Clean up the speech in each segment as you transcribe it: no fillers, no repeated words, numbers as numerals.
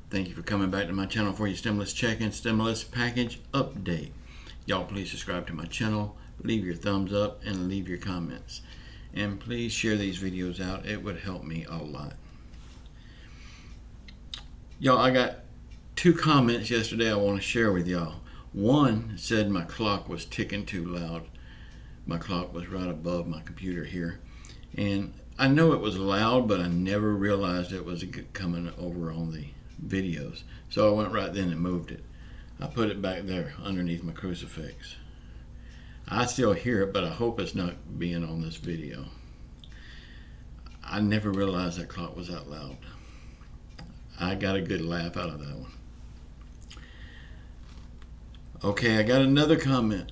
Thank you for coming back to my channel for your stimulus check and stimulus package update. Y'all please subscribe to my channel, leave your thumbs up, and leave your comments. And please share these videos out. It would help me a lot. Y'all, I got 2 comments yesterday I want to share with y'all. One said my clock was ticking too loud. My clock was right above my computer here. And I know it was loud, but I never realized it was coming over on the videos. So I went right then and moved it. I put it back there underneath my crucifix. I still hear it, but I hope it's not being on this video. I never realized that clock was that loud. I got a good laugh out of that one. Okay, I got another comment.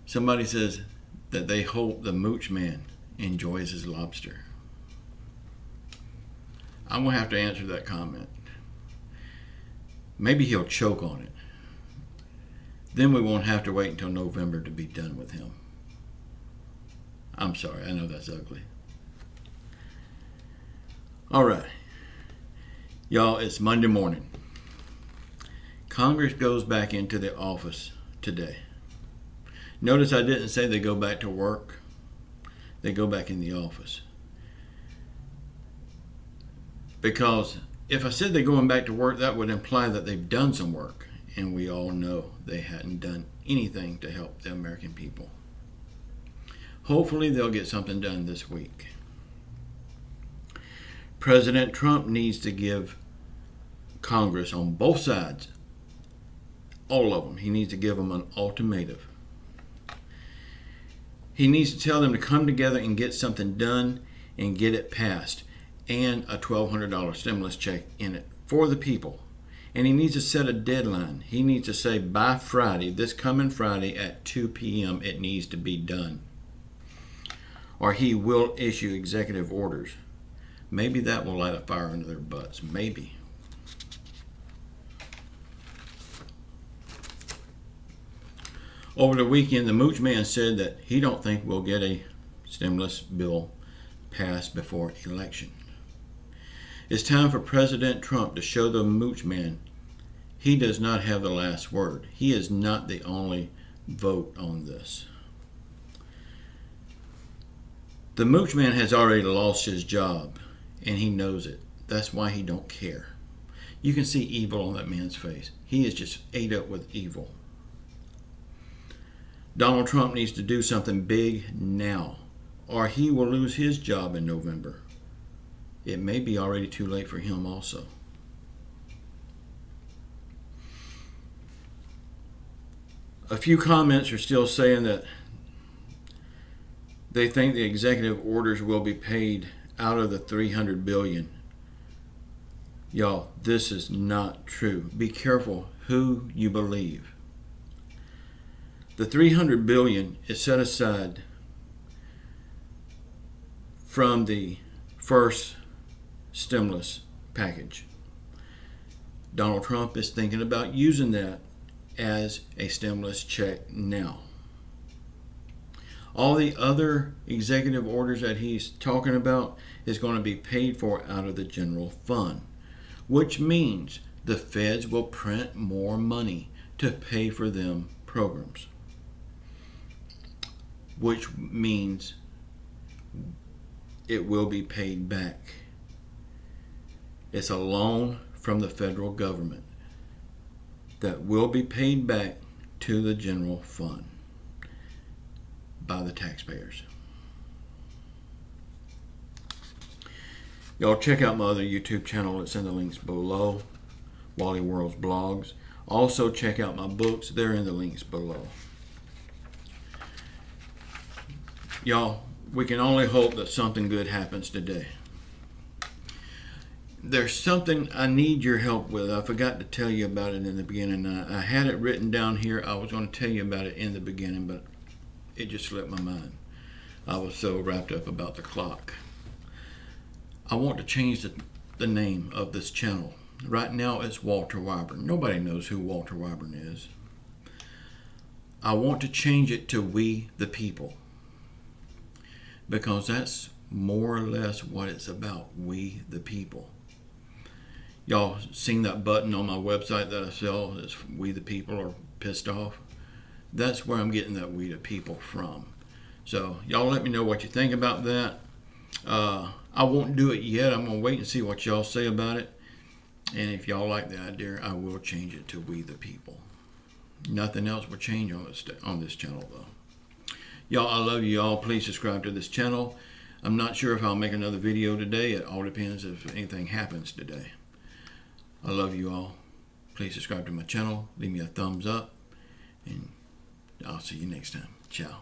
Somebody says that they hope the mooch man enjoys his lobster. I'm going to have to answer that comment. Maybe he'll choke on it. Then we won't have to wait until November to be done with him. I'm sorry, I know that's ugly. Alright. Y'all, it's Monday morning. Congress goes back into the office today. Notice I didn't say they go back to work. They go back in the office. Because if I said they're going back to work, that would imply that they've done some work. And we all know they hadn't done anything to help the American people. Hopefully they'll get something done this week. President Trump needs to give Congress on both sides, all of them, he needs to give them an ultimatum. He needs to tell them to come together and get something done and get it passed, and a $1,200 stimulus check in it for the people. And he needs to set a deadline. He needs to say by Friday, this coming Friday at 2 p.m. it needs to be done. Or he will issue executive orders. Maybe that will light a fire under their butts. Maybe. Over the weekend, the mooch man said that he don't think we'll get a stimulus bill passed before election. It's time for President Trump to show the mooch man he does not have the last word. He is not the only vote on this. The mooch man has already lost his job, and he knows it. That's why he don't care. You can see evil on that man's face. He is just ate up with evil. Donald Trump needs to do something big now, or he will lose his job in November. It may be already too late for him also. A few comments are still saying that they think the executive orders will be paid out of the $300 billion. Y'all, this is not true. Be careful who you believe. The $300 billion is set aside from the first stimulus package. Donald Trump is thinking about using that as a stimulus check now. All the other executive orders that he's talking about is going to be paid for out of the general fund, which means the feds will print more money to pay for them programs, which means it will be paid back. It's a loan from the federal government that will be paid back to the general fund by the taxpayers. Y'all check out my other YouTube channel. It's in the links below. Wally World's blogs. Also check out my books. They're in the links below. Y'all, we can only hope that something good happens today. There's something I need your help with. I forgot to tell you about it in the beginning. I had it written down here. I was going to tell you about it in the beginning, but it just slipped my mind. I was so wrapped up about the clock. I want to change the name of this channel. Right now it's Walter Weyburn. Nobody knows who Walter Weyburn is. I want to change it to We the People, because that's more or less what it's about. We the people. Y'all seen that button on my website that I sell? It's We the People Are Pissed Off. That's where I'm getting that We the People from. So y'all let me know what you think about that. I won't do it yet. I'm going to wait and see what y'all say about it. And if y'all like the idea, I will change it to We the People. Nothing else will change on this channel though. Y'all, I love you all. Please subscribe to this channel. I'm not sure if I'll make another video today. It all depends if anything happens today. I love you all. Please subscribe to my channel. Leave me a thumbs up. And I'll see you next time. Ciao.